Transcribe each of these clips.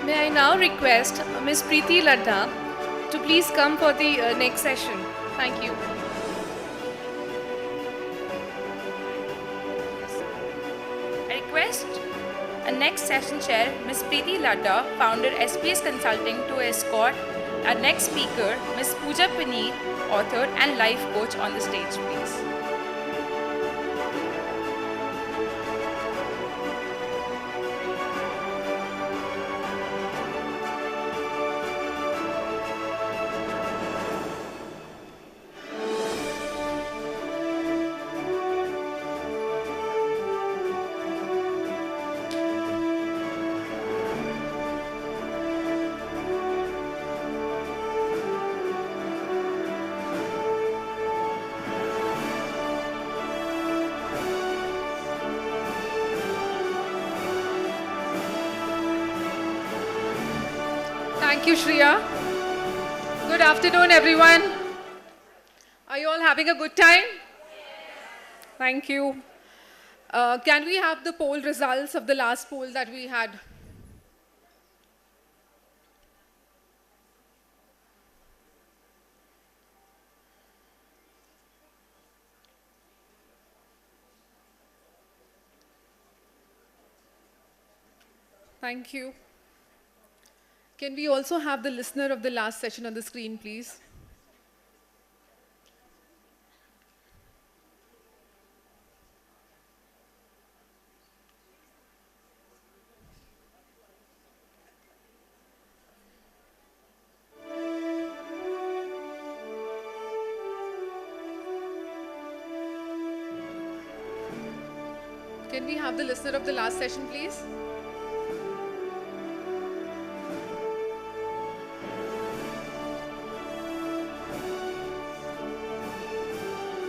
May I now request Ms. Preeti Ladda to please come for the next session. Thank you. I request a next session chair, Ms. Preeti Ladda, founder SPS Consulting, to escort our next speaker, Ms. Puja Puneet, author and life coach, on the stage, please. Thank you, Shreya. Good afternoon, everyone. Are you all having a good time? Thank you. Can we have the poll results of the last poll that we had? Thank you. Can we also have the listener of the last session on the screen, please? Can we have the listener of the last session, please?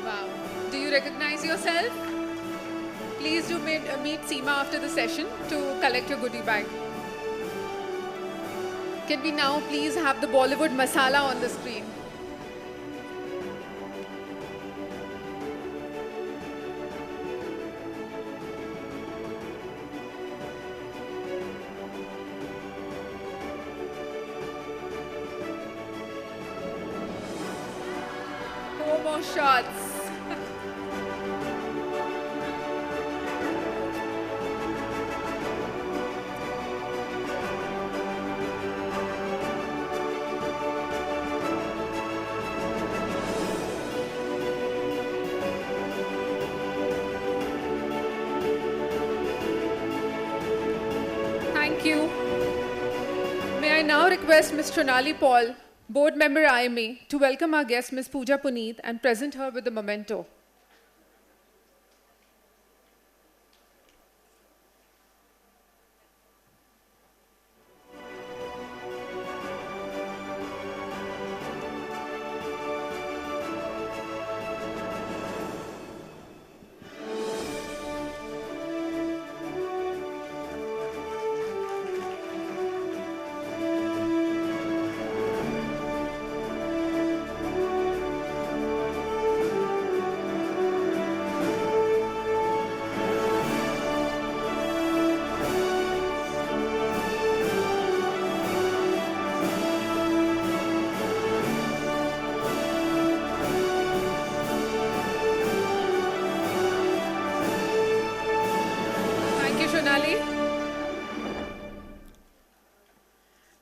Wow. Do you recognize yourself? Please do meet Seema after the session to collect your goodie bag. Can we now please have the Bollywood masala on the screen? Four more shots. Thank you. May I now request Ms. Tronali Paul, Board Member IMA, to welcome our guest Ms. Puja Puneet and present her with the memento. Thank you, Shonali.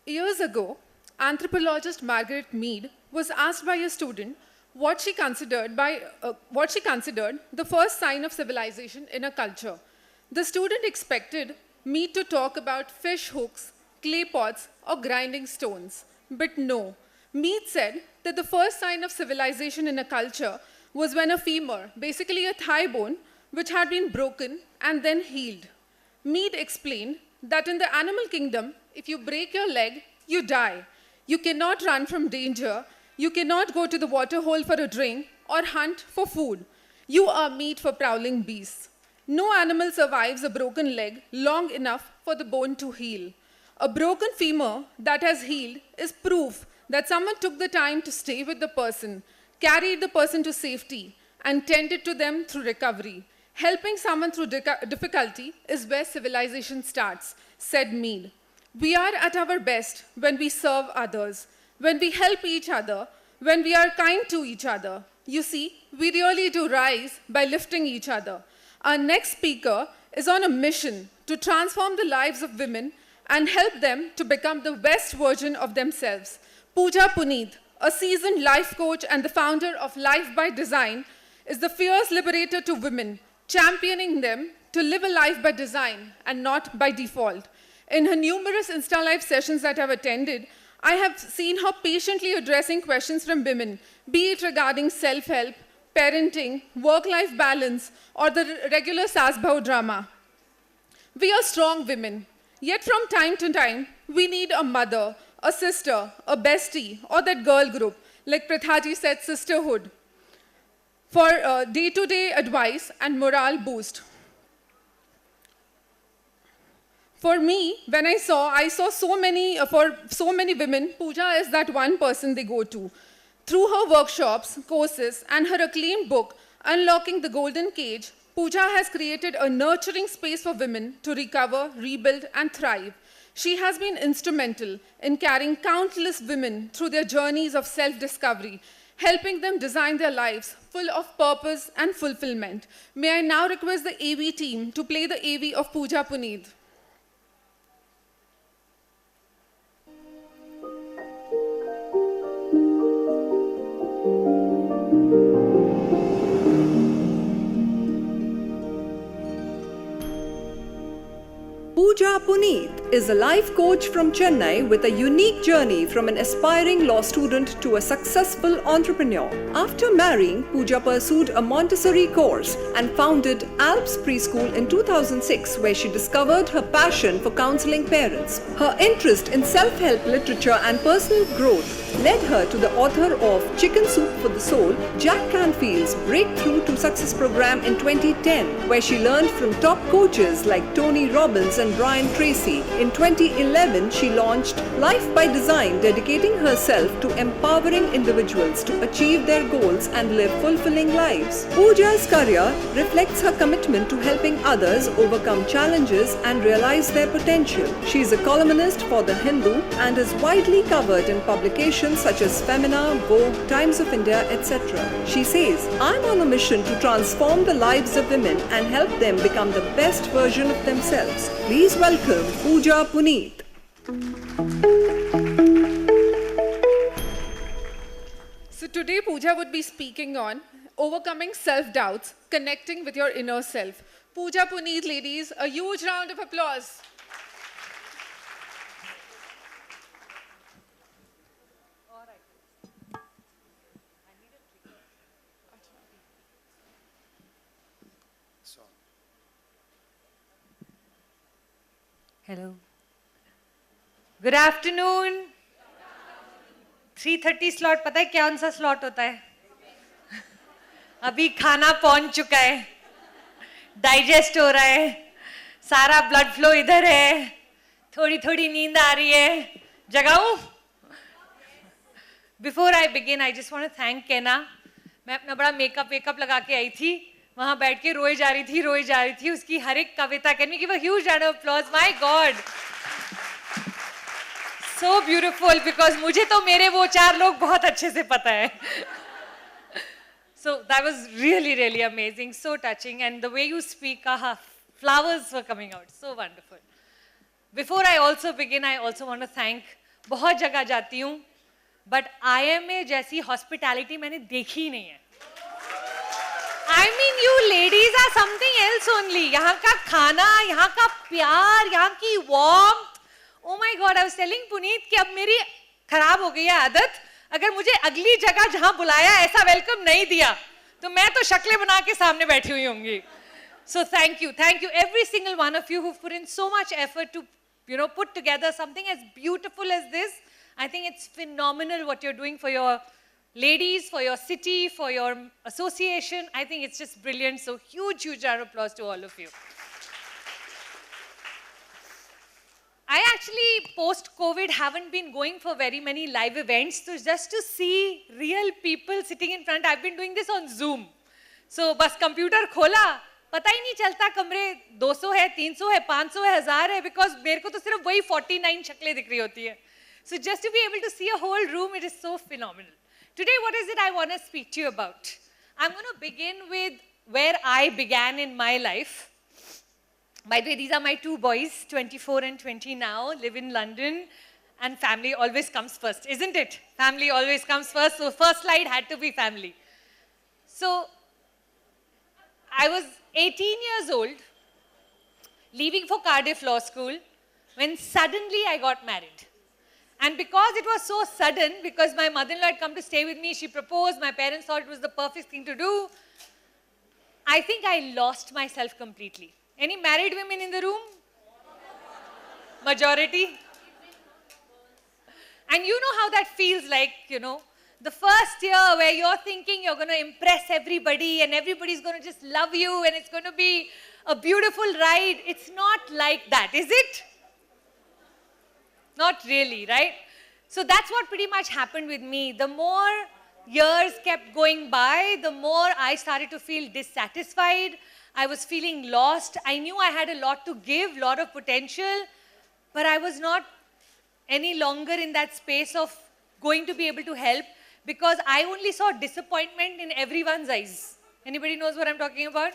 Years ago, anthropologist Margaret Mead was asked by a student what she considered the first sign of civilization in a culture. The student expected Mead to talk about fish hooks, clay pots, or grinding stones. But no, Mead said that the first sign of civilization in a culture was when a femur, basically a thigh bone, which had been broken and then healed. Mead explained that in the animal kingdom, if you break your leg, you die. You cannot run from danger. You cannot go to the water hole for a drink or hunt for food. You are meat for prowling beasts. No animal survives a broken leg long enough for the bone to heal. A broken femur that has healed is proof that someone took the time to stay with the person, carried the person to safety, and tended to them through recovery. Helping someone through difficulty is where civilization starts, said Mead. We are at our best when we serve others, when we help each other, when we are kind to each other. You see, we really do rise by lifting each other. Our next speaker is on a mission to transform the lives of women and help them to become the best version of themselves. Puja Puneet, a seasoned life coach and the founder of Life by Design, is the fierce liberator to women, championing them to live a life by design and not by default. In her numerous Insta Live sessions that I've attended, I have seen her patiently addressing questions from women, be it regarding self-help, parenting, work-life balance, or the regular Sasbhau drama. We are strong women, yet from time to time, we need a mother, a sister, a bestie, or that girl group, like Prathaji said, sisterhood, for day-to-day advice and morale boost. For me, when I saw so many, for so many women, Puja is that one person they go to. Through her workshops, courses, and her acclaimed book, Unlocking the Golden Cage, Puja has created a nurturing space for women to recover, rebuild, and thrive. She has been instrumental in carrying countless women through their journeys of self-discovery, helping them design their lives full of purpose and fulfillment. May I now request the AV team to play the AV of Puja Puneet. Puja Puneet is a life coach from Chennai with a unique journey from an aspiring law student to a successful entrepreneur. After marrying, Puja pursued a Montessori course and founded Alps Preschool in 2006, where she discovered her passion for counseling parents. Her interest in self-help literature and personal growth led her to the author of Chicken Soup for the Soul, Jack Canfield's Breakthrough to Success program in 2010, where she learned from top coaches like Tony Robbins and Brian Tracy. In 2011, she launched Life by Design, dedicating herself to empowering individuals to achieve their goals and live fulfilling lives. Puja's career reflects her commitment to helping others overcome challenges and realize their potential. She is a columnist for The Hindu and is widely covered in publications such as Femina, Vogue, Times of India, etc. She says, "I'm on a mission to transform the lives of women and help them become the best version of themselves." Please welcome Puja Puneet. So today Puja would be speaking on overcoming self-doubts, connecting with your inner self. Puja Puneet, ladies, a huge round of applause. Hello. Good afternoon. 3:30 slot, पता है कौन सा slot होता है? अभी खाना पहुंच चुका है, डाइजेस्ट हो रहा है, सारा ब्लड फ्लो इधर है, थोड़ी थोड़ी नींद आ रही है, जगाऊं? Before I begin, I just want to thank Kenna. मैं अपना बड़ा मेकअप लगा के आई थी, वहां बैठ के रोई जा रही थी उसकी हर एक कविता. Can we give a huge round of applause? My God, so beautiful, because मुझे तो मेरे वो 4 लोग बहुत अच्छे से पता है. So that was really, really amazing, so touching, and the way you speak, flowers were coming out, so wonderful. Before I also begin, I also want to thank. बहुत जगह जाती हूँ, but IMA जैसी hospitality मैंने देखी ही नहीं है. I mean, you ladies are something else only. यहाँ का खाना, यहाँ का प्यार, यहाँ की warmth. Oh my God, I was telling Puneet कि अब मेरी खराब हो गई है आदत. अगर मुझे अगली जगह जहाँ बुलाया ऐसा वेलकम नहीं दिया, तो मैं तो शक्लें बना के सामने बैठी हुई होंगी. So thank you, every single one of you who've put in so much effort to, put together something as beautiful as this. I think it's phenomenal what you're doing for your ladies, for your city, for your association. I think it's just brilliant. So huge round of applause to all of you. I actually, post-COVID, haven't been going for very many live events. So just to see real people sitting in front, I've been doing this on Zoom. So, bas computer khola, पता ही नहीं चलता कमरे 200 है, 300 है, 500 है, 1000 है, because मेरे को तो सिर्फ वही 49 शक्लें दिख रही होती है. So just to be able to see a whole room, it is so phenomenal. Today, what is it I want to speak to you about? I'm going to begin with where I began in my life. By the way, these are my two boys, 24 and 20 now, live in London, and family always comes first, isn't it? Family always comes first, so first slide had to be family. So I was 18 years old, leaving for Cardiff Law School, when suddenly I got married. And because it was so sudden, because my mother-in-law had come to stay with me, she proposed, my parents thought it was the perfect thing to do, I think I lost myself completely. Any married women in the room? Majority? And you know how that feels like, you know, the first year where you're thinking you're going to impress everybody and everybody's going to just love you and it's going to be a beautiful ride. It's not like that, is it? Not really, right? So that's what pretty much happened with me. The more years kept going by, the more I started to feel dissatisfied. I was feeling lost. I knew I had a lot to give, lot of potential, but I was not any longer in that space of going to be able to help because I only saw disappointment in everyone's eyes. Anybody knows what I'm talking about?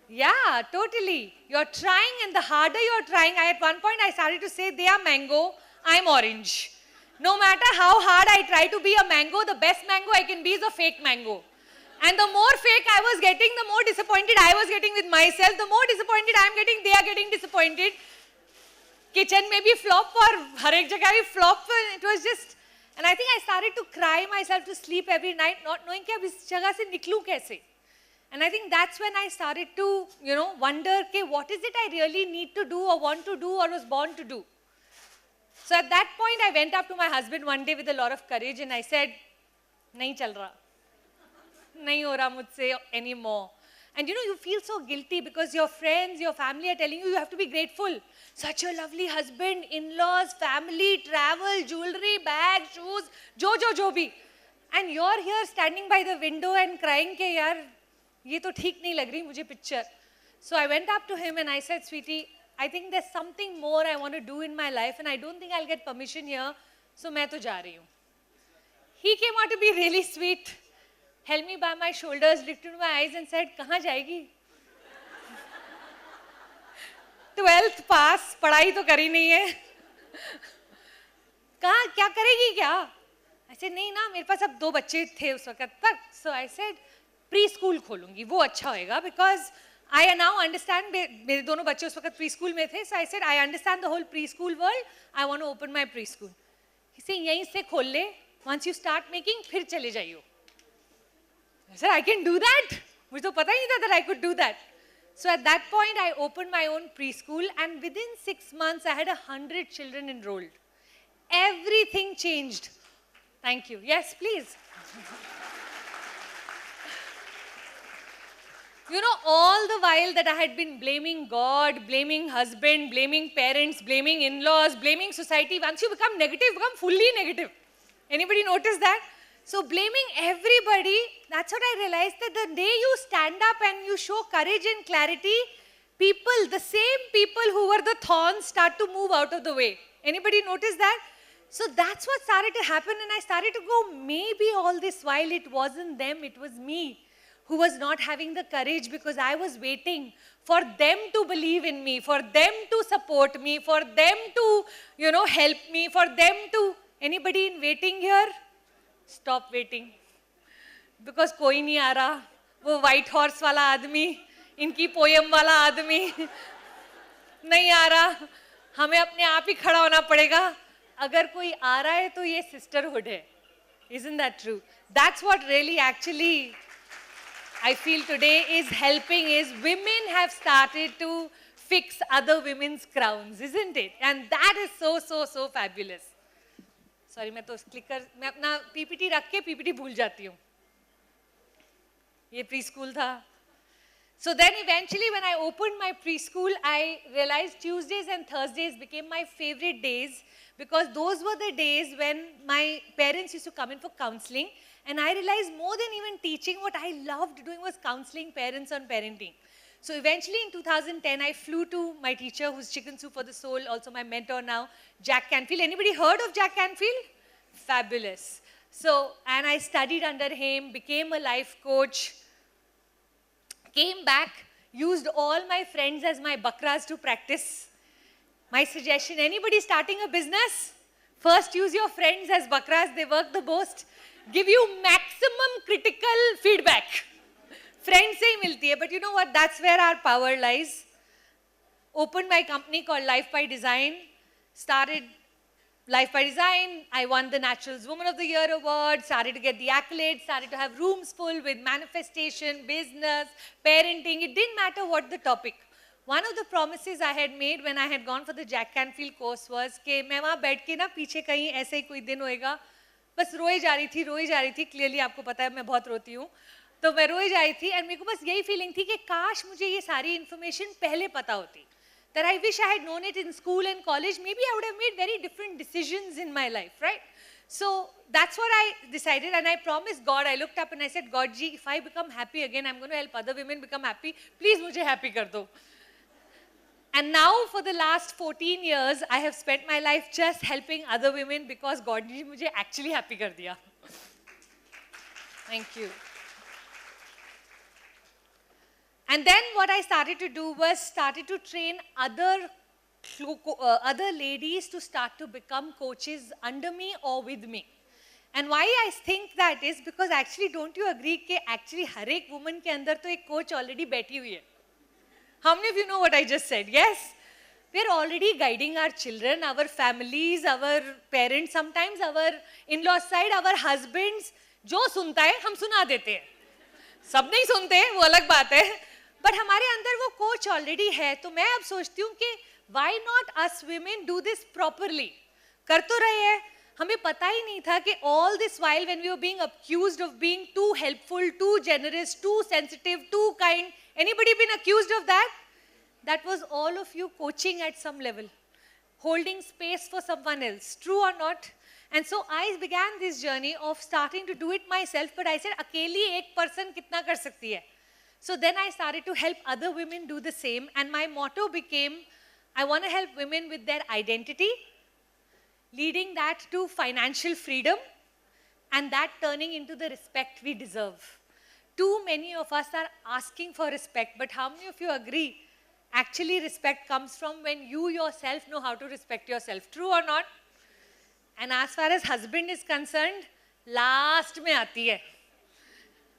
Yeah, totally. You're trying, and the harder you're trying, at one point I started to say, they are mango, I'm orange. No matter how hard I try to be a mango, the best mango I can be is a fake mango. And the more fake I was getting, the more disappointed I was getting with myself. The more disappointed I'm getting, they are getting disappointed. Kitchen may be flop or har ek jagah bhi flop. It was just, and I think I started to cry myself to sleep every night, not knowing कि अब इस जगह से निकलूं कैसे. And I think that's when I started to, you know, wonder, okay, what is it I really need to do or want to do or was born to do? So at that point, I went up to my husband one day with a lot of courage and I said, nahi chal raha. Nahi ho raha mujhse anymore. And you know, you feel so guilty because your friends, your family are telling you, you have to be grateful. Such a lovely husband, in-laws, family, travel, jewelry, bag, shoes, jo bhi. And you're here standing by the window and crying ke yaar, ये तो ठीक नहीं लग रही मुझे picture. So I went up to him and I said, sweetie, I think there's something more I want to do in my life and I don't think I'll get permission here, so मैं तो जा रही हूँ. He came out to be really sweet, held me by my shoulders, looked into my eyes and said, कहाँ जाएगी? 12th pass, पढ़ाई तो करी नहीं है. कहाँ क्या करेगी क्या? I said, नहीं ना, मेरे पास अब 2 बच्चे थे उस वक्त तक. So I said, प्री-स्कूल खोलूंगी, वो अच्छा होएगा because I now understand, मेरे दोनों बच्चे उस वक्त प्री-स्कूल में थे, so I said, I understand the whole preschool world, I want to open my preschool. He said, यहीं से खोल ले, once you start making, फिर चले जाइयो. I said, I can do that? मुझे तो पता ही नहीं था that I could do that. So at that point, I opened my own preschool and within 6 months, I had 100 children enrolled. Everything changed. Thank you. Yes, please. You know, all the while that I had been blaming God, blaming husband, blaming parents, blaming in-laws, blaming society, once you become negative, you become fully negative. Anybody notice that? So blaming everybody, that's what I realized, that the day you stand up and you show courage and clarity, people, the same people who were the thorns start to move out of the way. Anybody notice that? So that's what started to happen and I started to go, maybe all this while it wasn't them, it was me who was not having the courage because I was waiting for them to believe in me, for them to support me, for them to, you know, help me, for them to, anybody in waiting here? Stop waiting. Because koi nahi aa raha, wo white horse wala aadmi, inki poem wala aadmi, nahi aa raha, hame apne aap hi khada hona padega. Agar koi aa raha hai to ye sisterhood hai. Isn't that true? That's what really actually I feel today is helping is women have started to fix other women's crowns, isn't it? And that is so fabulous. Sorry, मैं तो clicker, मैं अपना PPT रख के PPT भूल जाती हूँ. ये preschool था. So then eventually when I opened my preschool, I realized Tuesdays and Thursdays became my favorite days because those were the days when my parents used to come in for counseling. And I realized more than even teaching, what I loved doing was counseling parents on parenting. So eventually in 2010, I flew to my teacher, who's Chicken Soup for the Soul, also my mentor now, Jack Canfield. Anybody heard of Jack Canfield? Fabulous. So, and I studied under him, became a life coach, came back, used all my friends as my bakras to practice. My suggestion, anybody starting a business, first use your friends as bakras, they work the most, give you maximum critical feedback. Friends se hi milti hai, but you know what, that's where our power lies. Opened my company called Life by Design, started Life by Design, I won the Naturals Woman of the Year award, started to get the accolades, started to have rooms full with manifestation, business, parenting, it didn't matter what the topic. One of the promises I had made when I had gone for the Jack Canfield course was कि मैं वहाँ बैठ के ना पीछे कहीं ऐसे ही कोई दिन होएगा, बस रोई जा रही थी, clearly आपको पता है मैं बहुत रोती हूँ, तो मैं रोई जा रही थी and मेरे को बस यही feeling थी कि काश मुझे ये सारी information पहले पता होती. That I wish I had known it in school and college, maybe I would have made very different decisions in my life, right? So that's what I decided, and I promised God, I looked up and I said, God ji, if I become happy again, I'm going to help other women become happy, please mujhe happy kar do. And now for the last 14 years, I have spent my life just helping other women because God ji mujhe actually happy kar diya. Thank you. And then what I started to do was started to train other ladies to start to become coaches under me or with me. And why I think that is because actually don't you agree कि actually हर एक woman के अंदर तो एक coach already बैठी हुई है. How many of you know what I just said? Yes? We're already guiding our children, our families, our parents, sometimes our in-laws side, our husbands. जो सुनता है हम सुना देते हैं. सब नहीं सुनते वो अलग बात है. But हमारे अंदर वो coach already है, तो मैं अब सोचती हूँ कि why not us women do this properly? कर तो रहे हैं, हमें पता ही नहीं था कि all this while when we were being accused of being too helpful, too generous, too sensitive, too kind, anybody been accused of that? That was all of you coaching at some level, holding space for someone else, true or not? And so I began this journey of starting to do it myself, but I said, अकेली एक person कितना कर सकती है? So then I started to help other women do the same, and my motto became, I want to help women with their identity, leading that to financial freedom, and that turning into the respect we deserve. Too many of us are asking for respect, but how many of you agree? Actually, respect comes from when you yourself know how to respect yourself. True or not? And as far as husband is concerned, last में आती है.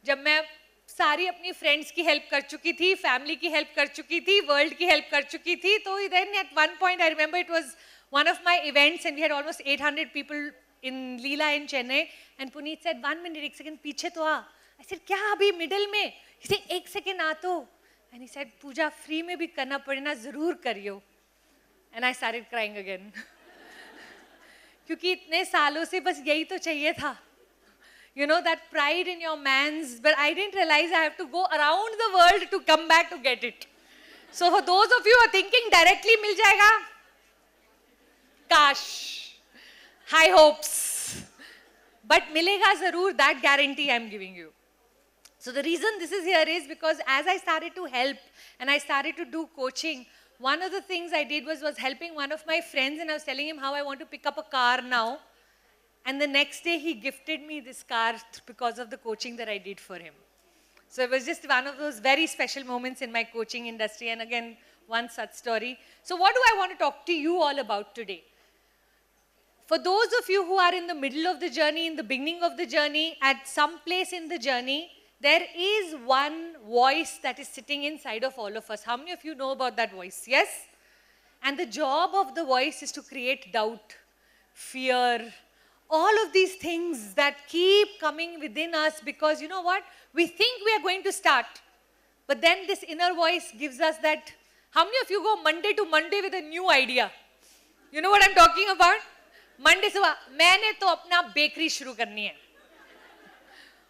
जब मैं सारी अपनी friends की help कर चुकी थी, family की help कर चुकी थी, world की help कर चुकी थी, तो then at one point I remember it was one of my events and we had almost 800 people in Leela in Chennai, and Puneet said, 1 minute, एक second पीछे तो आ. I said, क्या अभी middle में? He said, 1 second आ तो. And he said, Puja free में भी करना पड़े ना, ज़रूर करियो. And I started crying again. क्योंकि इतने सालों से बस यही तो चाहिए था. You know, that pride in your man's, but I didn't realize I have to go around the world to come back to get it. So for those of you who are thinking directly मिल जाएगा, काश, high hopes, but मिलेगा ज़रूर, that guarantee I'm giving you. So the reason this is here is because as I started to help and I started to do coaching, one of the things I did was helping one of my friends, and I was telling him how I want to pick up a car now. And the next day he gifted me this car because of the coaching that I did for him. So it was just one of those very special moments in my coaching industry, and again, one such story. So what do I want to talk to you all about today? For those of you who are in the middle of the journey, in the beginning of the journey, at some place in the journey, there is one voice that is sitting inside of all of us. How many of you know about that voice? Yes? And the job of the voice is to create doubt, fear, all of these things that keep coming within us because you know what? We think we are going to start. But then this inner voice gives us that. How many of you go Monday to Monday with a new idea? You know what I'm talking about? Monday सुबह मैंने तो अपना bakery शुरू करनी है.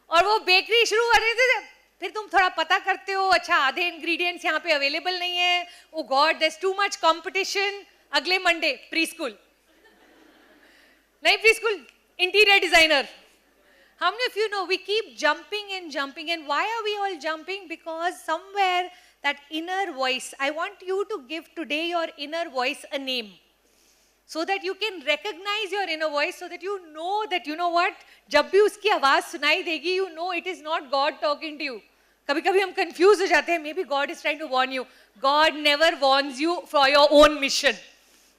और वो bakery शुरू करने से फिर तुम थोड़ा पता करते हो, अच्छा आधे इंग्रेडिएंट्स यहाँ पे अवेलेबल नहीं है, oh god there is too much competition. अगले मंडे प्री स्कूल, नहीं pre school, interior designer. How many of you know we keep jumping and jumping, and why are we all jumping? Because somewhere that inner voice. I want you to give today your inner voice a name, so that you can recognize your inner voice, so that you know that, you know what, जब भी उसकी आवाज सुनाई देगी, you know it is not God talking to you. कभी कभी हम confuse हो जाते हैं, maybe God is trying to warn you. God never warns you for your own mission.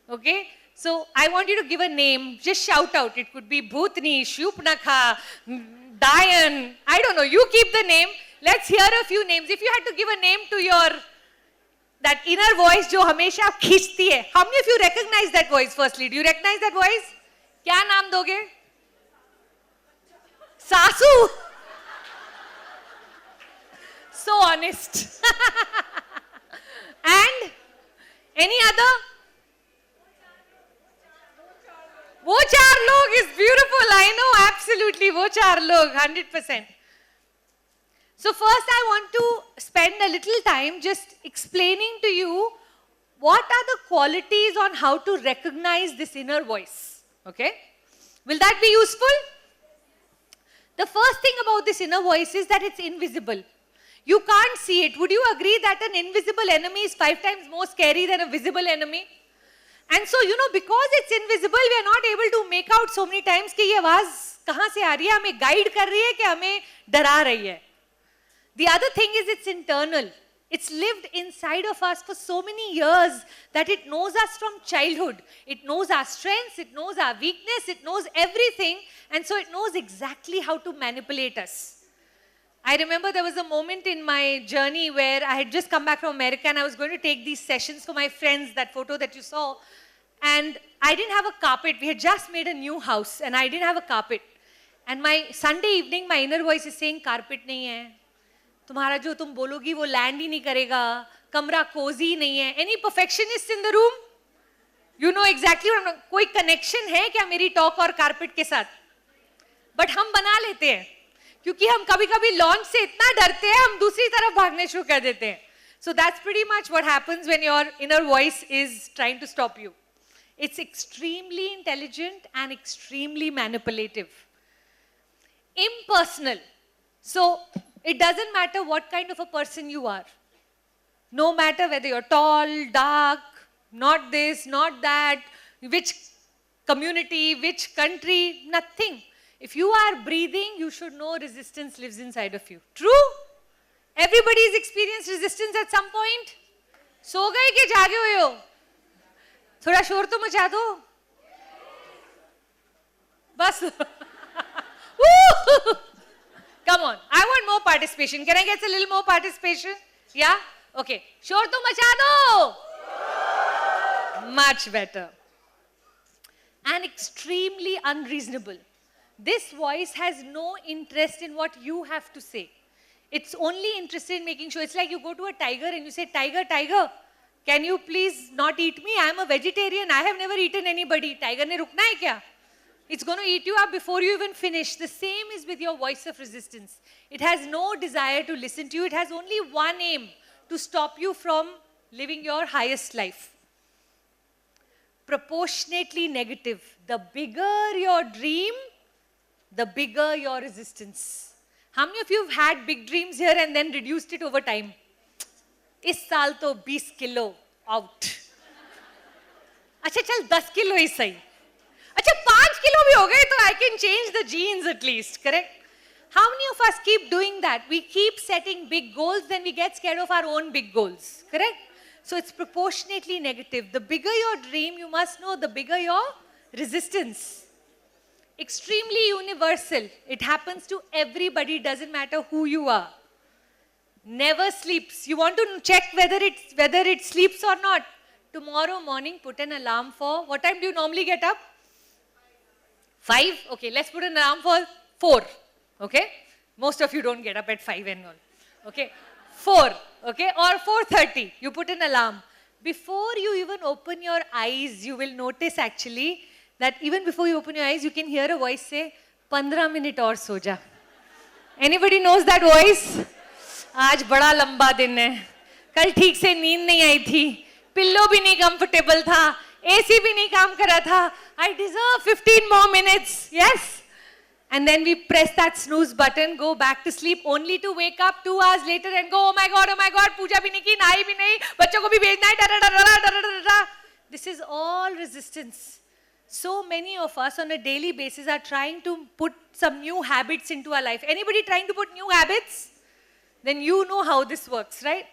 Okay? So I want you to give a name, just shout out. It could be Bhutni, Shupnakha, Dayan, I don't know, you keep the name. Let's hear a few names. If you had to give a name to your, that inner voice जो हमेशा खींचती है. How many of you recognize that voice firstly? Do you recognize that voice? क्या नाम दोगे? सासू. So honest. And any other? वो चार लोग is beautiful. I know, absolutely. वो चार लोग, 100%. So first I want to spend a little time just explaining to you what are the qualities on how to recognize this inner voice. Okay? Will that be useful? The first thing about this inner voice is that it's invisible. You can't see it. Would you agree that an invisible enemy is 5 times more scary than a visible enemy? And so, you know, because it's invisible, we are not able to make out so many times कि ये आवाज कहाँ से आ रही है, हमें guide कर रही है कि हमें डरा रही है. The other thing is it's internal. It's lived inside of us for so many years that it knows us from childhood. It knows our strengths, it knows our weakness, it knows everything, and so it knows exactly how to manipulate us. I remember there was a moment in my journey where I had just come back from America and I was going to take these sessions for my friends, that photo that you saw, and I didn't have a carpet. We had just made a new house and I didn't have a carpet. And my Sunday evening, my inner voice is saying, carpet nahi hai. तुम्हारा जो तुम बोलोगी वो land ही नहीं करेगा, कमरा Cozi नहीं है. Any perfectionists in the room? You know exactly what I'm, कोई connection है क्या मेरी talk और carpet के साथ? But हम बना लेते हैं, क्योंकि हम कभी-कभी launch से इतना डरते हैं, हम दूसरी तरफ भागने शुरू कर देते हैं. So that's pretty much what happens when your inner voice is trying to stop you. It's extremely intelligent and extremely manipulative. Impersonal. So it doesn't matter what kind of a person you are. No matter whether you're tall, dark, not this, not that, which community, which country, nothing. If you are breathing, you should know resistance lives inside of you. True? Everybody's experienced resistance at some point. सो गए कि जागे हुए हो? थोड़ा शोर तो मचा दो. बस. Come on, I want more participation. Can I get a little more participation? Yeah? Okay. शोर तो मचा दो. Much better. And extremely unreasonable. This voice has no interest in what you have to say. It's only interested in making sure. It's like you go to a tiger and you say, tiger, tiger, can you please not eat me? I am a vegetarian. I have never eaten anybody. Tiger ne rukna hai kya? It's going to eat you up before you even finish. The same is with your voice of resistance. It has no desire to listen to you. It has only one aim, to stop you from living your highest life. Proportionately negative. The bigger your dream, the bigger your resistance. How many of you have had big dreams here and then reduced it over time? इस साल तो 20 kilo out. अच्छा चल 10 kilo ही सही. अच्छा 5 kilo भी हो गए तो I can change the genes at least, correct? How many of us keep doing that? We keep setting big goals, then we get scared of our own big goals, correct? So it's proportionately negative. The bigger your dream, you must know, the bigger your resistance. Extremely universal. It happens to everybody, doesn't matter who you are. Never sleeps. You want to check whether it sleeps or not. Tomorrow morning, put an alarm for, what time do you normally get up? 5? Okay, let's put an alarm for 4. Okay? Most of you don't get up at 5 and all. Okay? 4. Okay? Or 4:30. You put an alarm. Before you even open your eyes, you will notice actually that even before you open your eyes, you can hear a voice say, 15 minutes और सो जा. Anybody knows that voice? आज बड़ा लंबा दिन है. कल ठीक से नींद नहीं आई थी. पिल्लो भी नहीं comfortable था. AC भी नहीं काम कर रहा था. I deserve 15 more minutes. Yes? And then we press that snooze button, go back to sleep, only to wake up 2 hours later and go, oh my God, puja bhi nahi ki, nahi bhi nahi, bachcho ko bhi bhejna hai, da da da da da da da. This is all resistance. So many of us on a daily basis are trying to put some new habits into our life. Anybody trying to put new habits? Then you know how this works, right?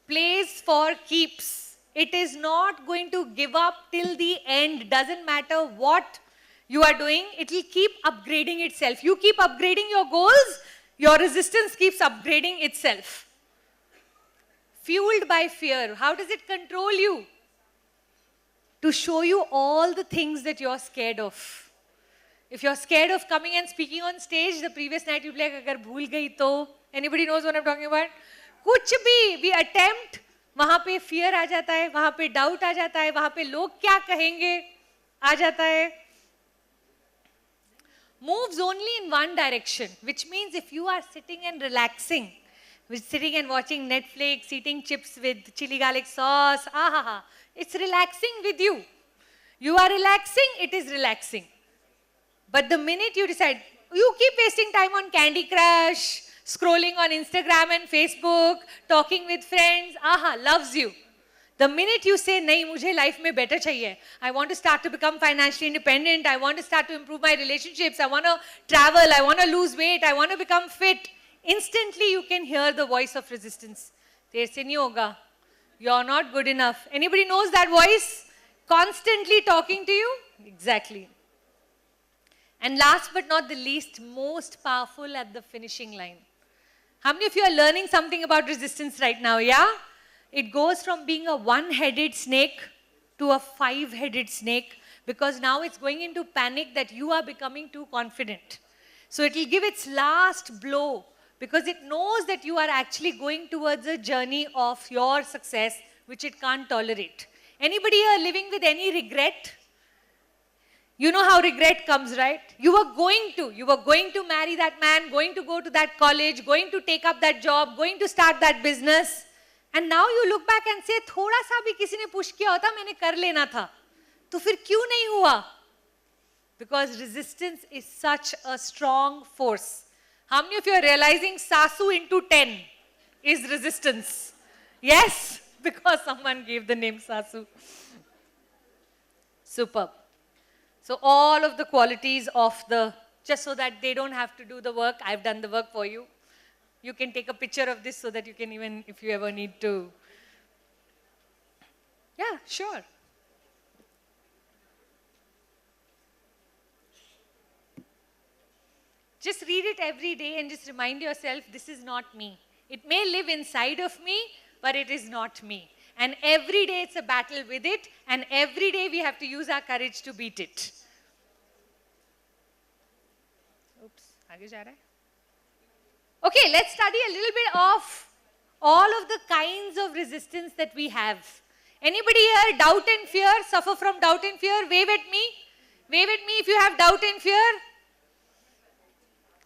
Plays for keeps. It is not going to give up till the end. Doesn't matter what you are doing, it will keep upgrading itself. You keep upgrading your goals, your resistance keeps upgrading itself. Fueled by fear. How does it control you? To show you all the things that you're scared of. If you're scared of coming and speaking on stage, the previous night you'd be like, agar bhul gayi to, anybody knows what I'm talking about? Kuch bhi, we attempt, वहाँ पे fear आ जाता है, वहाँ पे doubt आ जाता है, वहाँ पे लोग क्या कहेंगे आ जाता है. Moves only in one direction, which means if you are sitting and relaxing, sitting and watching Netflix, eating chips with chili garlic sauce, it's relaxing with you. You are relaxing, it is relaxing. But the minute you decide, you keep wasting time on Candy Crush, scrolling on Instagram and Facebook, talking with friends, loves you. The minute you say, nahi, mujhe life mein better chahiye, I want to start to become financially independent, I want to start to improve my relationships, I want to travel, I want to lose weight, I want to become fit, instantly you can hear the voice of resistance. Tere se nahi hoga. You're not good enough. Anybody knows that voice? Constantly talking to you? Exactly. And last but not the least, most powerful at the finishing line. How many of you are learning something about resistance right now, yeah? It goes from being a one-headed snake to a five-headed snake because now it's going into panic that you are becoming too confident. So it will give its last blow because it knows that you are actually going towards a journey of your success which it can't tolerate. Anybody here living with any regret? You know how regret comes, right? You were going to marry that man, going to go to that college, going to take up that job, going to start that business. And now you look back and say, थोड़ा सा भी किसी ने push किया होता मैंने कर लेना था. तो फिर क्यों नहीं हुआ? Because resistance is such a strong force. How many of you are realizing Sasu into 10 is resistance? Yes, because someone gave the name Sasu. Superb. So all of the qualities of just so that they don't have to do the work, I've done the work for you. You can take a picture of this so that you can even, if you ever need to. Yeah, sure. Just read it every day and just remind yourself, this is not me. It may live inside of me, but it is not me. And every day it's a battle with it, and every day we have to use our courage to beat it. Oops, आगे जा रहा है? Okay, let's study a little bit of all of the kinds of resistance that we have. Anybody here doubt and fear, suffer from doubt and fear? Wave at me. Wave at me if you have doubt and fear.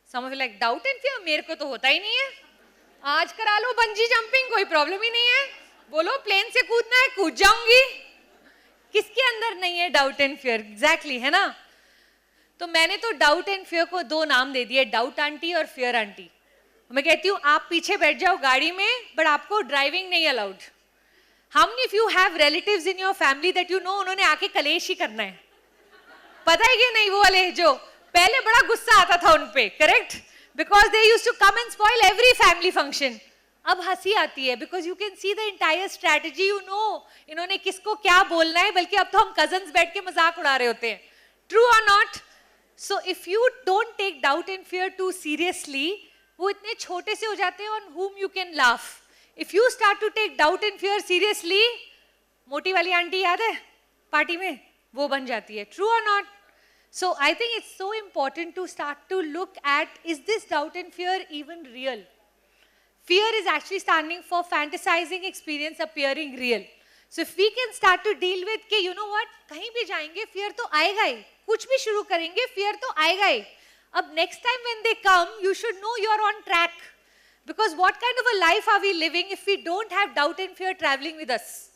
Some of you like, doubt and fear? मेरे को तो होता ही नहीं है. आज करा लो bungee jumping, कोई problem ही नहीं है. बोलो प्लेन से कूदना है, कूद जाऊंगी. किसके अंदर नहीं है डाउट एंड फियर? एग्जैक्टली, है ना? तो मैंने तो डाउट एंड फियर को दो नाम दे दिए, डाउट आंटी और फियर आंटी. मैं कहती हूँ आप पीछे बैठ जाओ गाड़ी में, बट आपको ड्राइविंग नहीं allowed. How many of you have relatives in your family that you know उन्होंने आके कलेश ही करना है? पता है कि नहीं? वो वाले जो पहले बड़ा गुस्सा आता था उन पे, correct? Because they used to come and spoil every family function. अब हंसी आती है because you can see the entire strategy. You know इन्होंने किसको क्या बोलना है, बल्कि अब तो हम कजन्स बैठ के मजाक उड़ा रहे होते हैं. ट्रू और not? So if you don't take doubt and fear too seriously, वो इतने छोटे से हो जाते हैं on whom you can laugh. If you start to take doubt and fear seriously, मोटी वाली आंटी याद है पार्टी में, वो बन जाती है. True or not? So I think it's so important to start to look at, is this doubt and fear even real? Fear is actually standing for fantasizing experience appearing real. So if we can start to deal with कि you know what, कहीं भी जाएंगे fear तो आएगा ही, कुछ भी शुरू करेंगे fear तो आएगा ही. अब next time when they come, you should know you're on track. Because what kind of a life are we living if we don't have doubt and fear traveling with us?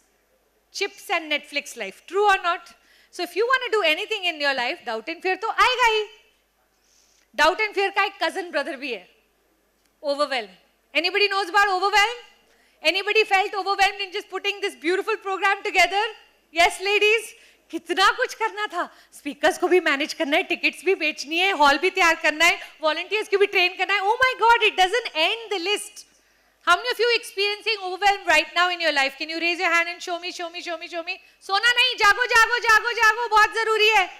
Chips and Netflix life. True or not? So if you want to do anything in your life, doubt and fear तो आएगा ही. Doubt and fear का एक cousin brother भी है. Overwhelm. Anybody knows about overwhelm? Anybody felt overwhelmed in just putting this beautiful program together? Yes, ladies? कितना कुछ करना था. Speakers को भी manage करना है, tickets भी बेचनी है, hall भी तैयार करना है, volunteers को भी train करना है. Oh my God, it doesn't end the list. How many of you experiencing overwhelm right now in your life? Can you raise your hand and show me, show me, show me, show me? सोना नहीं, जागो, जागो, जागो, जागो, बहुत जरूरी है.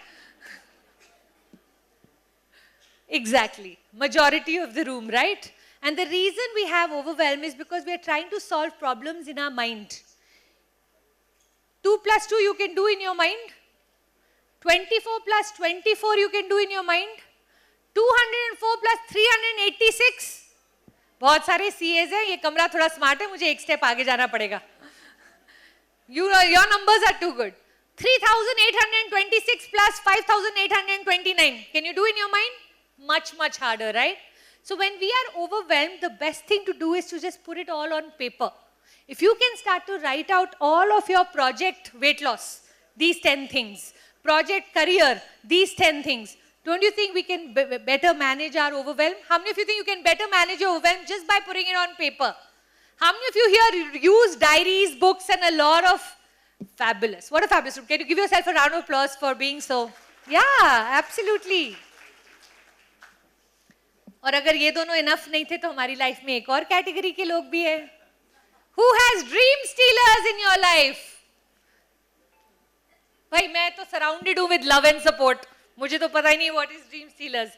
Exactly. Majority of the room, right? And the reason we have overwhelm is because we are trying to solve problems in our mind. 2 plus 2 you can do in your mind. 24 plus 24 you can do in your mind. 204 plus 386. बहुत सारे CAs हैं, ये कमरा थोड़ा smart है, मुझे एक step आगे जाना पड़ेगा. Your numbers are too good. 3,826 plus 5,829. Can you do in your mind? Much, much harder, right? So when we are overwhelmed, the best thing to do is to just put it all on paper. If you can start to write out all of your project weight loss, these 10 things, project career, these 10 things, don't you think we can better manage our overwhelm? How many of you think you can better manage your overwhelm just by putting it on paper? How many of you here use diaries, books, and a lot of fabulous? What a fabulous room. Can you give yourself a round of applause for being so? Yeah, absolutely. और अगर ये दोनों enough नहीं थे तो हमारी life में एक और कैटेगरी के लोग भी हैं. Who has dream stealers in your life? भाई मैं तो surrounded हूँ with love and support. मुझे तो पता ही नहीं what is dream stealers.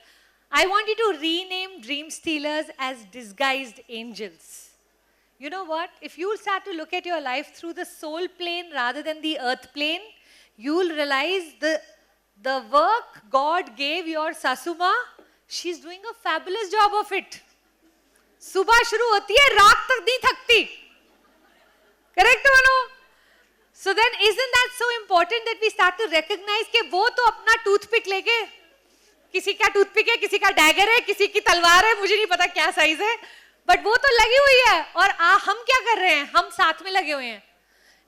I want you to rename dream stealers as disguised angels. You know what? If you start to look at your life through the soul plane rather than the earth plane, you will realize the work God gave your Sasuma, she's doing a fabulous job of it. सुबह शुरू होती है, रात तक नहीं थकती. Correct Manu? So then isn't that so important that we start to recognize कि वो तो अपना टूथपिक लेके, किसी का टूथपिक है, किसी का डैगर है, किसी की तलवार है, मुझे नहीं पता क्या साइज है, बट वो तो लगी हुई है और हम क्या कर रहे हैं? हम साथ में लगे हुए हैं.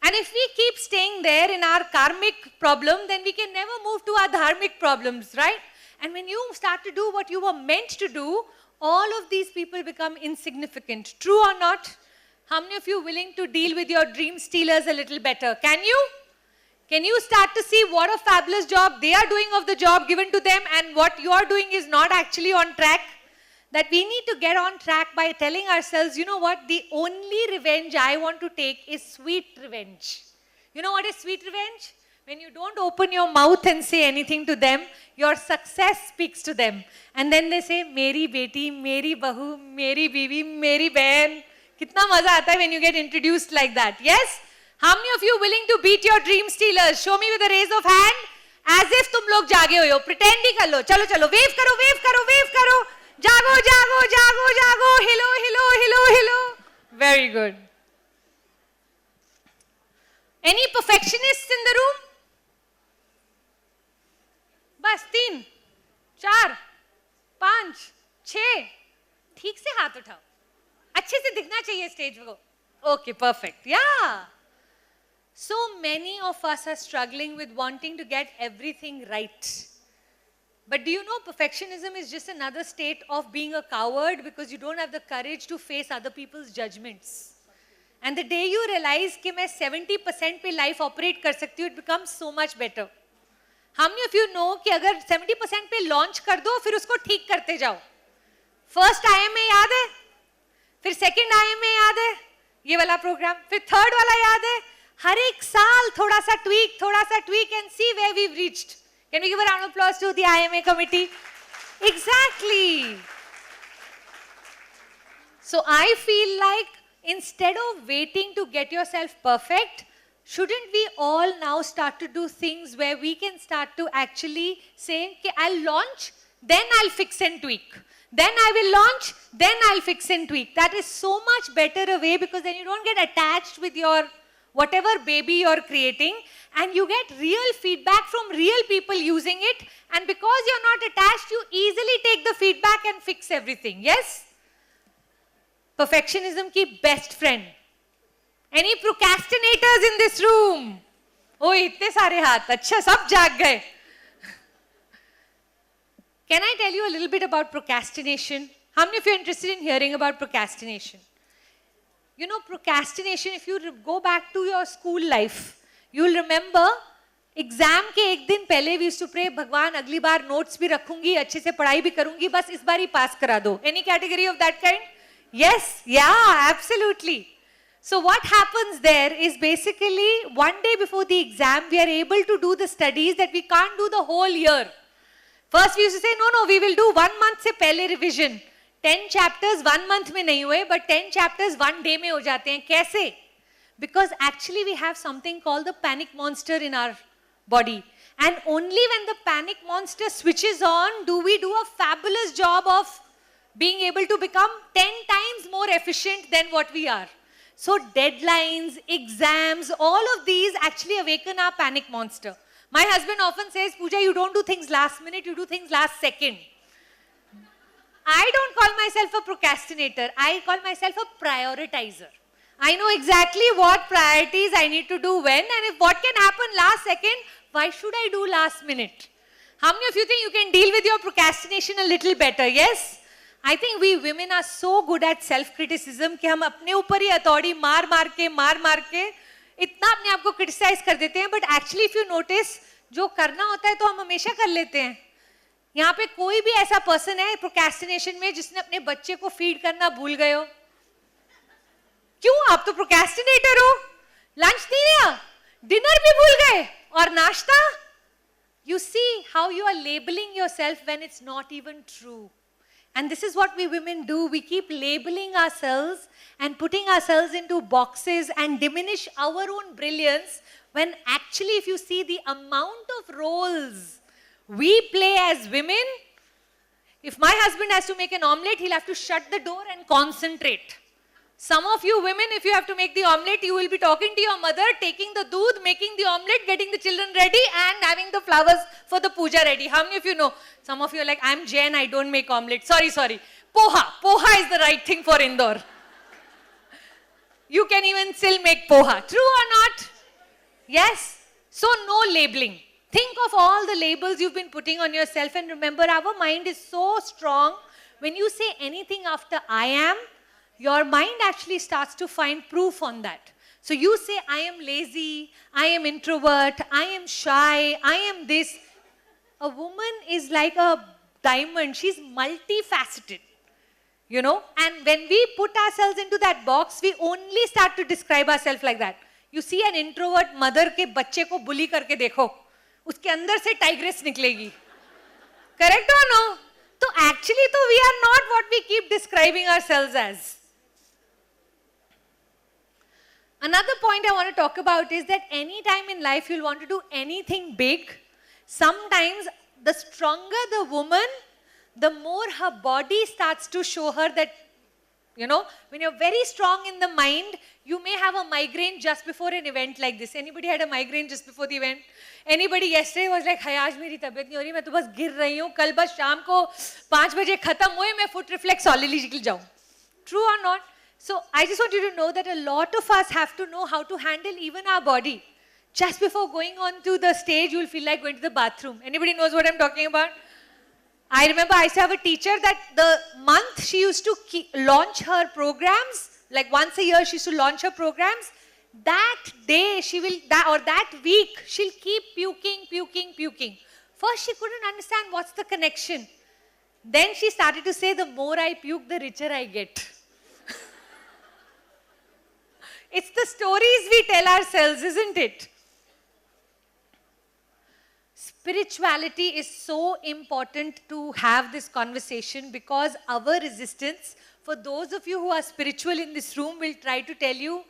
And if we keep staying there in our karmic problem, then we can never move to our dharmic problems, right? And when you start to do what you were meant to do, all of these people become insignificant. True or not? How many of you willing to deal with your dream stealers a little better? Can you? Can you start to see what a fabulous job they are doing of the job given to them and what you are doing is not actually on track? That we need to get on track by telling ourselves, you know what, the only revenge I want to take is sweet revenge. You know what is sweet revenge? When you don't open your mouth and say anything to them, your success speaks to them. And then they say, Meri beti, Meri bahu, Meri bibi, Meri behan. Kitna maza aata hai when you get introduced like that. Yes? How many of you willing to beat your dream stealers? Show me with a raise of hand. As if tum log jage hoye ho. Pretend hi kar lo. Chalo, chalo. Wave karo, wave karo, wave karo. Jago, jago, jago, jago. Hello, hello, hello, hello. Very good. Any perfectionists in the room? बस 3, 4, 5, 6. ठीक से हाथ उठाओ. अच्छे से दिखना चाहिए stage को. Okay, perfect. Yeah. So many of us are struggling with wanting to get everything right. But do you know perfectionism is just another state of being a coward because you don't have the courage to face other people's judgments. And the day you realize कि मैं 70% पे life operate कर सकती हूँ, it becomes so much better. How many of you know कि अगर 70% पे launch कर दो, फिर उसको ठीक करते जाओ. First IMA याद है, फिर second IMA याद है, ये वाला program, फिर third वाला याद है. हर एक साल थोड़ा सा tweak and see where we've reached. Can we give a round of applause to the IMA committee? Exactly. So I feel like instead of waiting to get yourself perfect, shouldn't we all now start to do things where we can start to actually say, okay, I'll launch, then I'll fix and tweak. Then I will launch, then I'll fix and tweak. That is so much better a way because then you don't get attached with your whatever baby you're creating and you get real feedback from real people using it. And because you're not attached, you easily take the feedback and fix everything. Yes? Perfectionism ki best friend. Any procrastinators in this room? ओ इतने सारे हाथ, अच्छा सब जाग गए. Can I tell you a little bit about procrastination? How many of you are interested in hearing about procrastination? You know, procrastination, if you go back to your school life, you'll remember exam के एक दिन पहले we used to pray, भगवान अगली बार notes भी रखूंगी, अच्छे से पढ़ाई भी करूंगी, बस इस बार ही पास करा दो. Any category of that kind? Yes, या, absolutely. So what happens there is basically one day before the exam we are able to do the studies that we can't do the whole year. First we used to say no, we will do 1 month से पहले revision. 10 chapters 1 month में नहीं हुए, but 10 chapters 1 day में हो जाते हैं. कैसे? Because actually we have something called the panic monster in our body. And only when the panic monster switches on do we do a fabulous job of being able to become 10 times more efficient than what we are. So deadlines, exams, all of these actually awaken our panic monster. My husband often says, Pooja, you don't do things last minute, you do things last second. I don't call myself a procrastinator, I call myself a prioritizer. I know exactly what priorities I need to do when, and if what can happen last second, why should I do last minute? How many of you think you can deal with your procrastination a little better? Yes? I think we women are so good at self-criticism कि हम अपने ऊपर ही authority मार मार के इतना अपने आप को criticize कर देते हैं, but actually if you notice, जो करना होता है तो हम हमेशा कर लेते हैं. यहाँ पे कोई भी ऐसा person है procrastination में जिसने अपने बच्चे को feed करना भूल गए हो? क्यों? आप तो procrastinator हो. Lunch नहीं लिया, dinner भी भूल गए, और नाश्ता? You see how you are labeling yourself when it's not even true. And this is what we women do. We keep labeling ourselves and putting ourselves into boxes and diminish our own brilliance, when actually if you see the amount of roles we play as women, if my husband has to make an omelette, he'll have to shut the door and concentrate. Some of you women, if you have to make the omelette, you will be talking to your mother, taking the doodh, making the omelette, getting the children ready, and having the flowers for the puja ready. How many of you know? Some of you are like, I'm Jain, I don't make omelette. Sorry. Poha. Poha is the right thing for Indore. You can even still make poha. True or not? Yes? So no labeling. Think of all the labels you've been putting on yourself, and remember, our mind is so strong. When you say anything after I am, your mind actually starts to find proof on that. So you say, I am lazy, I am introvert, I am shy, I am this. A woman is like a diamond, she's multifaceted. You know, and when we put ourselves into that box, we only start to describe ourselves like that. You see an introvert mother के बच्चे को bully करके देखो, उसके अंदर से tigress निकलेगी. Correct or no? So actually, we are not what we keep describing ourselves as. Another point I want to talk about is that any time in life you'll want to do anything big, sometimes the stronger the woman, the more her body starts to show her that, you know, when you're very strong in the mind, you may have a migraine just before an event like this. Anybody had a migraine just before the event? Anybody yesterday was like, "Hey, आज मेरी तबीयत नहीं हो रही, मैं तो बस गिर रही हूँ, कल बस शाम को 5 बजे खत्म हुए, मैं foot reflex allergical जाऊँ." True or not? So I just want you to know that a lot of us have to know how to handle even our body. Just before going on to the stage, you'll feel like going to the bathroom. Anybody knows what I'm talking about? I remember I used to have a teacher that the month she used to launch her programs, like once a year she used to launch her programs. That day she will, or that week, she'll keep puking. First she couldn't understand what's the connection. Then she started to say, the more I puke, the richer I get. It's the stories we tell ourselves, isn't it? Spirituality is so important to have this conversation, because our resistance, for those of you who are spiritual in this room, will try to tell you,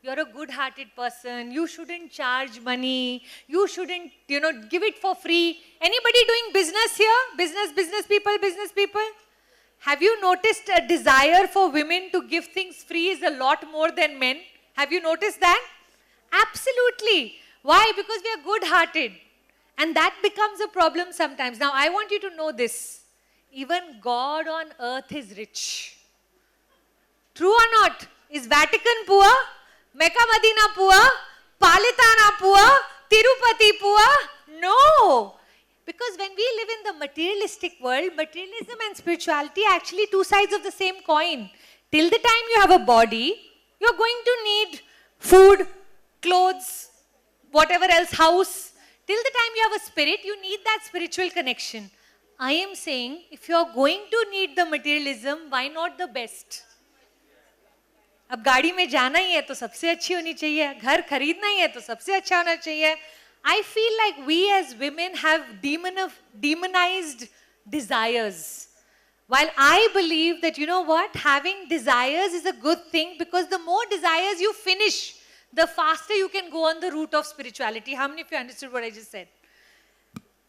you're a good-hearted person, you shouldn't charge money, you shouldn't, give it for free. Anybody doing business here? Business people? Have you noticed a desire for women to give things free is a lot more than men? Have you noticed that? Absolutely. Why? Because we are good-hearted. And that becomes a problem sometimes. Now, I want you to know this. Even God on earth is rich. True or not? Is Vatican poor? Mecca Medina poor? Palitana poor? Tirupati Pua? No. Because when we live in the materialistic world, materialism and spirituality are actually two sides of the same coin. Till the time you have a body, you're going to need food, clothes, whatever else, house. Till the time you have a spirit, you need that spiritual connection. I am saying, if you're going to need the materialism, why not the best? अब गाड़ी में जाना ही है तो सबसे अच्छी होनी चाहिए, घर खरीदना ही है तो सबसे अच्छा होना चाहिए. I feel like we as women have demonized desires. While I believe that, you know what, having desires is a good thing, because the more desires you finish, the faster you can go on the route of spirituality. How many of you understood what I just said?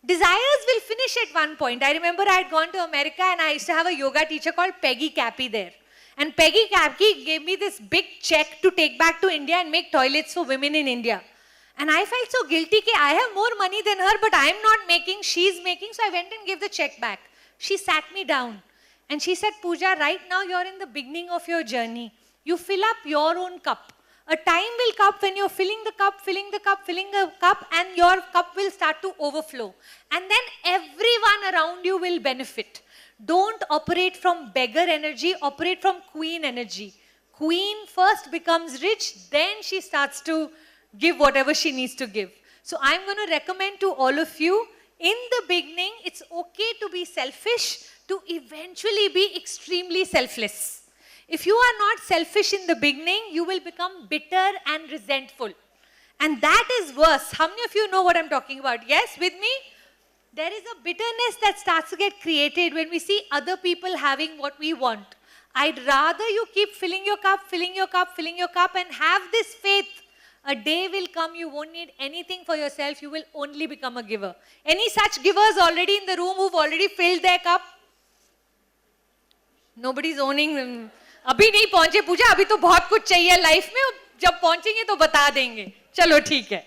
Desires will finish at one point. I remember I had gone to America and I used to have a yoga teacher called Peggy Cappy there. And Peggy Cappy gave me this big check to take back to India and make toilets for women in India. And I felt so guilty that I have more money than her, but I am not making, she's making. So I went and gave the check back. She sat me down and she said, Puja, right now you're in the beginning of your journey. You fill up your own cup. A time will come when you're filling the cup, and your cup will start to overflow. And then everyone around you will benefit. Don't operate from beggar energy, operate from queen energy. Queen first becomes rich, then she starts to give whatever she needs to give. So I'm going to recommend to all of you, in the beginning, it's okay to be selfish, to eventually be extremely selfless. If you are not selfish in the beginning, you will become bitter and resentful. And that is worse. How many of you know what I'm talking about? Yes, with me? There is a bitterness that starts to get created when we see other people having what we want. I'd rather you keep filling your cup, and have this faith. A day will come, you won't need anything for yourself, you will only become a giver. Any such givers already in the room who've already filled their cup? Nobody's owning them. अभी नहीं पहुंचे पूजा, अभी तो बहुत कुछ चाहिए life में, जब पहुंचेंगे तो बता देंगे. चलो ठीक है.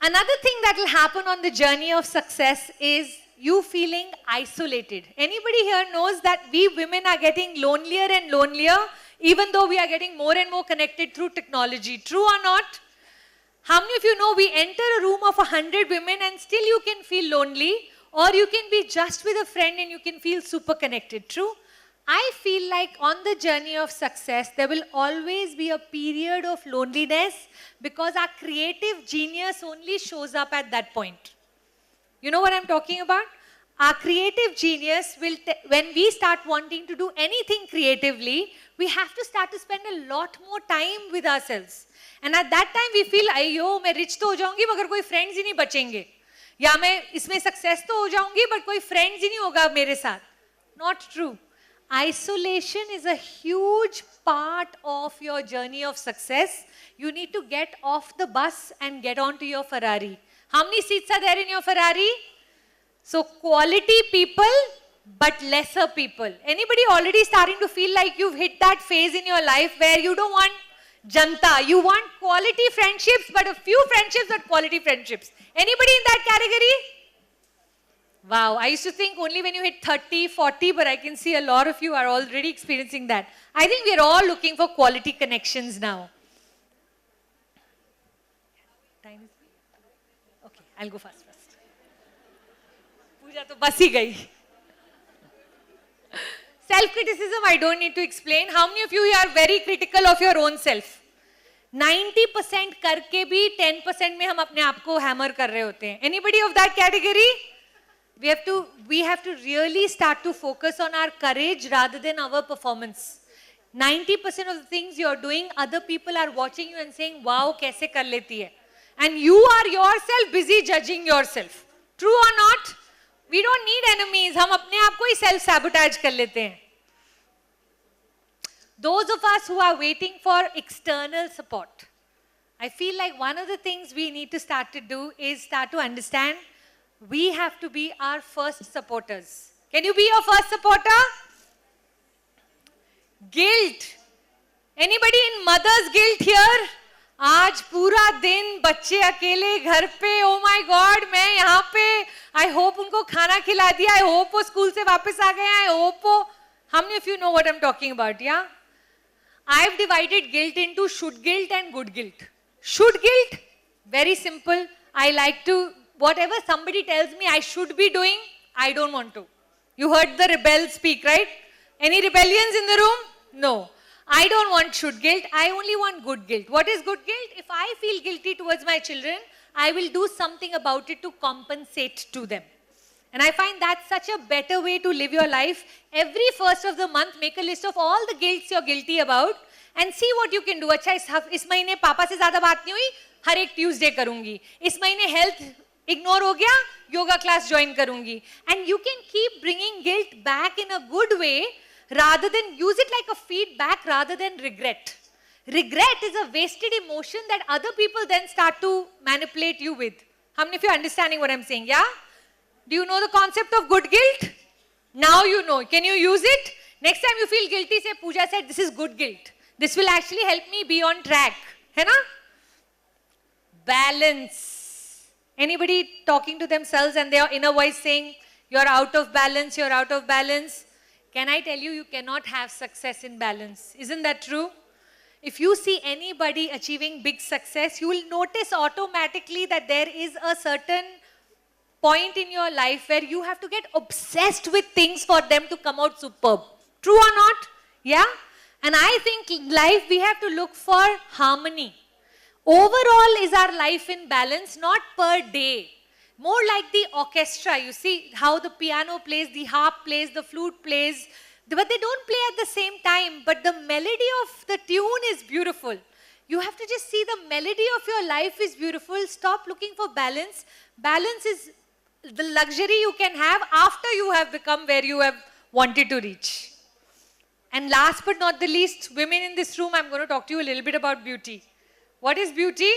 Another thing that will happen on the journey of success is you feeling isolated. Anybody here knows that we women are getting lonelier and lonelier, even though we are getting more and more connected through technology. True or not? How many of you know we enter a room of 100 women and still you can feel lonely, or you can be just with a friend and you can feel super connected? True? I feel like on the journey of success, there will always be a period of loneliness, because our creative genius only shows up at that point. You know what I'm talking about? Our creative genius will, when we start wanting to do anything creatively, we have to start to spend a lot more time with ourselves. And at that time we feel, अयो मैं rich तो हो जाऊंगी मगर कोई friends ही नहीं बचेंगे, या मैं इसमें success तो हो जाऊंगी but कोई friends ही नहीं होगा मेरे साथ. Not true. Isolation is a huge part of your journey of success. You need to get off the bus and get onto your Ferrari. How many seats are there in your Ferrari? So quality people, but lesser people. Anybody already starting to feel like you've hit that phase in your life where you don't want janta, you want quality friendships, but a few friendships, but quality friendships. Anybody in that category? Wow, I used to think only when you hit 30, 40, but I can see a lot of you are already experiencing that. I think we are all looking for quality connections now. Time is... Okay, I'll go first. Puja to bas hi gayi. Self-criticism, I don't need to explain. How many of you are very critical of your own self? 90% करके भी 10% में हम अपने आप को hammer कर रहे होते हैं. Anybody of that category? We have to really start to focus on our courage rather than our performance. 90% of the things you're doing, other people are watching you and saying, wow, kaise kar leti hai? And you are yourself busy judging yourself. True or not? We don't need enemies. हम अपने आप को ही self-sabotage कर लेते हैं. Those of us who are waiting for external support, I feel like one of the things we need to start to do is start to understand we have to be our first supporters. Can you be your first supporter? Guilt. Anybody in mother's guilt here? आज पूरा दिन बच्चे अकेले घर पे, oh my God, मैं यहाँ पे, I hope उनको खाना खिला दिया, I hope वो स्कूल से वापस आ गए, I hope वो, how many of you know what I'm talking about, yeah? I've divided guilt into should guilt and good guilt. Should guilt? Very simple. I like to, whatever somebody tells me I should be doing, I don't want to. You heard the rebel speak, right? Any rebellions in the room? No. I don't want should guilt. I only want good guilt. What is good guilt? If I feel guilty towards my children, I will do something about it to compensate to them. And I find that's such a better way to live your life. Every first of the month, make a list of all the guilts you're guilty about and see what you can do. अच्छा इस महीने पापा से ज़्यादा बात नहीं हुई, हर एक ट्यूसडे करूँगी. इस महीने हेल्थ इग्नोर हो गया, योगा क्लास ज्वाइन करूँगी. And you can keep bringing guilt back in a good way rather than use it like a feedback rather than regret. Regret is a wasted emotion that other people then start to manipulate you with. How many of you are understanding what I'm saying? Yeah? Do you know the concept of good guilt? Now you know. Can you use it? Next time you feel guilty, say, Puja said, this is good guilt. This will actually help me be on track. Hai na? Balance. Anybody talking to themselves and their inner voice saying, you're out of balance, you're out of balance? Can I tell you, you cannot have success in balance. Isn't that true? If you see anybody achieving big success, you will notice automatically that there is a certain point in your life where you have to get obsessed with things for them to come out superb. True or not? Yeah? And I think in life we have to look for harmony. Overall is our life in balance, not per day. More like the orchestra. You see how the piano plays, the harp plays, the flute plays, but they don't play at the same time. But the melody of the tune is beautiful. You have to just see the melody of your life is beautiful. Stop looking for balance. Balance is the luxury you can have after you have become where you have wanted to reach. And last but not the least, women in this room, I'm going to talk to you a little bit about beauty. What is beauty?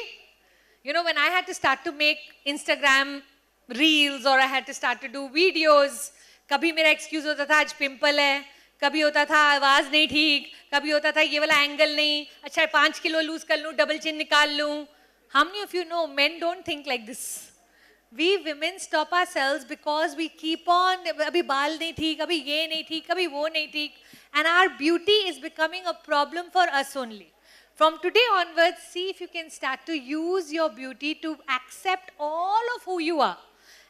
You know, when I had to start to make Instagram reels or I had to start to do videos, कभी मेरा excuse होता था आज pimple है, कभी होता था आवाज नहीं ठीक, कभी होता था ये वाला angle नहीं, अच्छा 5 किलो lose कर लूँ, double chin निकाल लूँ. How many of you know men don't think like this? We women stop ourselves because we keep on, अभी बाल नहीं ठीक, अभी ये नहीं ठीक, अभी वो नहीं ठीक, and our beauty is becoming a problem for us only. From today onwards, see if you can start to use your beauty to accept all of who you are.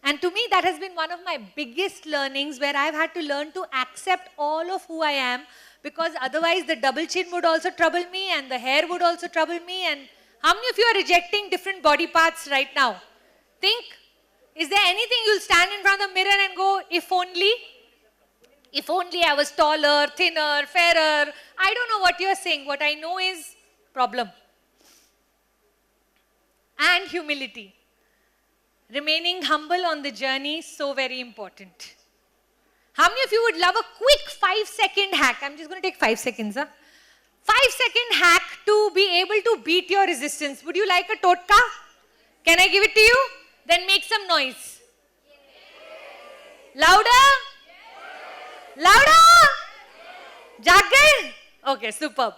And to me, that has been one of my biggest learnings where I've had to learn to accept all of who I am, because otherwise the double chin would also trouble me and the hair would also trouble me. And how many of you are rejecting different body parts right now? Think. Is there anything you'll stand in front of the mirror and go, if only? If only I was taller, thinner, fairer. I don't know what you're saying. What I know is problem. And humility. Remaining humble on the journey, so very important. How many of you would love a quick 5-second hack? I'm just going to take 5 seconds. 5-second hack to be able to beat your resistance. Would you like a totka? Can I give it to you? Then make some noise. Yes. Louder? Yes. Louder? Yes. Jagger? Okay, superb.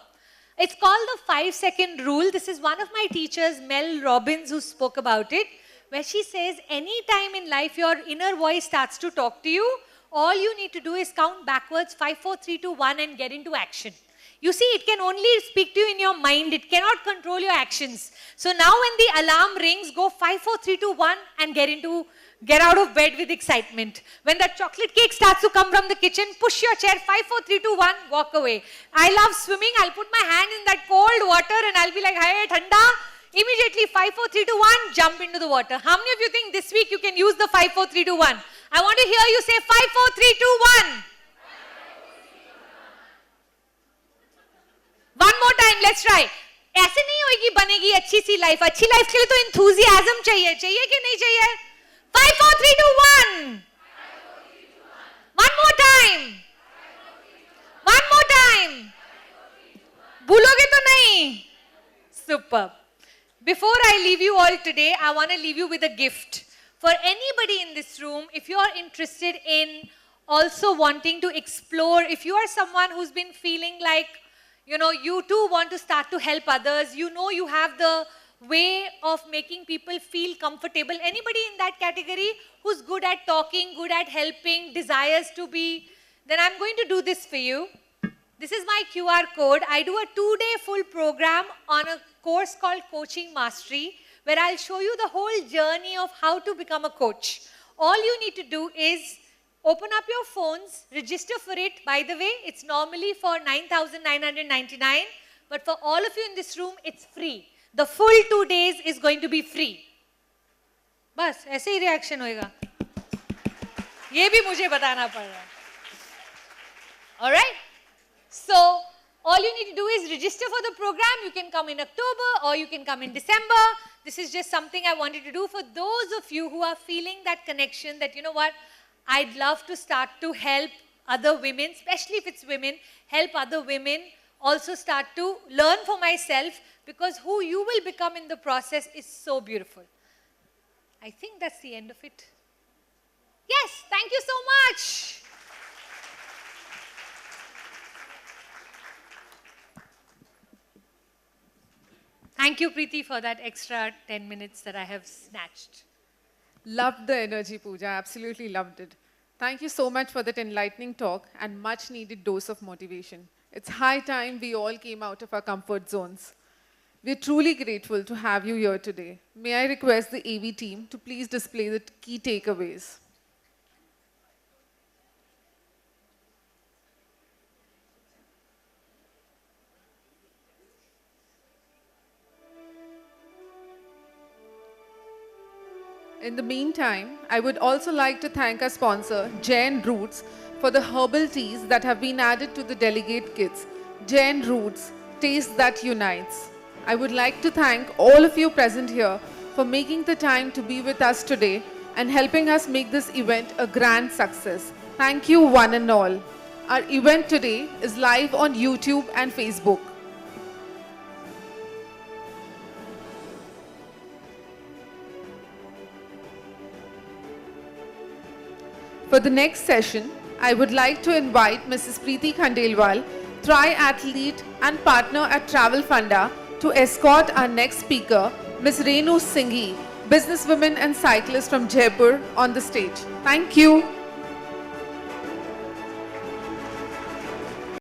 It's called the 5-second rule. This is one of my teachers, Mel Robbins, who spoke about it, where she says, any time in life your inner voice starts to talk to you, all you need to do is count backwards 5, 4, 3, 2, 1 and get into action. You see, it can only speak to you in your mind. It cannot control your actions. So now when the alarm rings, go 5, 4, 3, 2, 1 and get out of bed with excitement. When that chocolate cake starts to come from the kitchen, push your chair 5, 4, 3, 2, 1, walk away. I love swimming. I'll put my hand in that cold water and I'll be like, hey, thanda. Immediately 5, 4, 3, 2, 1, jump into the water. How many of you think this week you can use the 5, 4, 3, 2, 1? I want to hear you say 5, 4, 3, 2, 1. One more time, let's try. ऐसे नहीं होगी बनेगी अच्छी सी life. अच्छी life के लिए तो enthusiasm चाहिए. चाहिए कि नहीं चाहिए? 5, 4, 3, 2, 1. One more time. One more time. भूलोगे तो नहीं? Superb. Before I leave you all today, I want to leave you with a gift. For anybody in this room, if you are interested in also wanting to explore, if you are someone who's been feeling like, you know, you too want to start to help others, you know you have the way of making people feel comfortable. Anybody in that category who's good at talking, good at helping, desires to be, then I'm going to do this for you. This is my QR code. I do a 2-day full program on a course called Coaching Mastery, where I'll show you the whole journey of how to become a coach. All you need to do is open up your phones, register for it. By the way, it's normally for 9,999, but for all of you in this room, it's free. The full 2 days is going to be free. बस ऐसे ही reaction होएगा. ये भी मुझे बताना पड़ रहा है. All right? So, all you need to do is register for the program. You can come in October or you can come in December. This is just something I wanted to do for those of you who are feeling that connection that, you know what, I'd love to start to help other women, especially if it's women, help other women also start to learn for myself, because who you will become in the process is so beautiful. I think that's the end of it. Yes, thank you so much. Thank you, Preeti, for that extra 10 minutes that I have snatched. Loved the energy, Pooja. Absolutely loved it. Thank you so much for that enlightening talk and much needed dose of motivation. It's high time we all came out of our comfort zones. We're truly grateful to have you here today. May I request the AV team to please display the key takeaways. In the meantime, I would also like to thank our sponsor, Jain Roots, for the herbal teas that have been added to the delegate kits. Jain Roots, taste that unites. I would like to thank all of you present here for making the time to be with us today and helping us make this event a grand success. Thank you one and all. Our event today is live on YouTube and Facebook. For the next session, I would like to invite Mrs. Preeti Khandelwal, triathlete and partner at Travel Funda, to escort our next speaker, Ms. Renu Singhi, businesswoman and cyclist from Jaipur, on the stage. Thank you.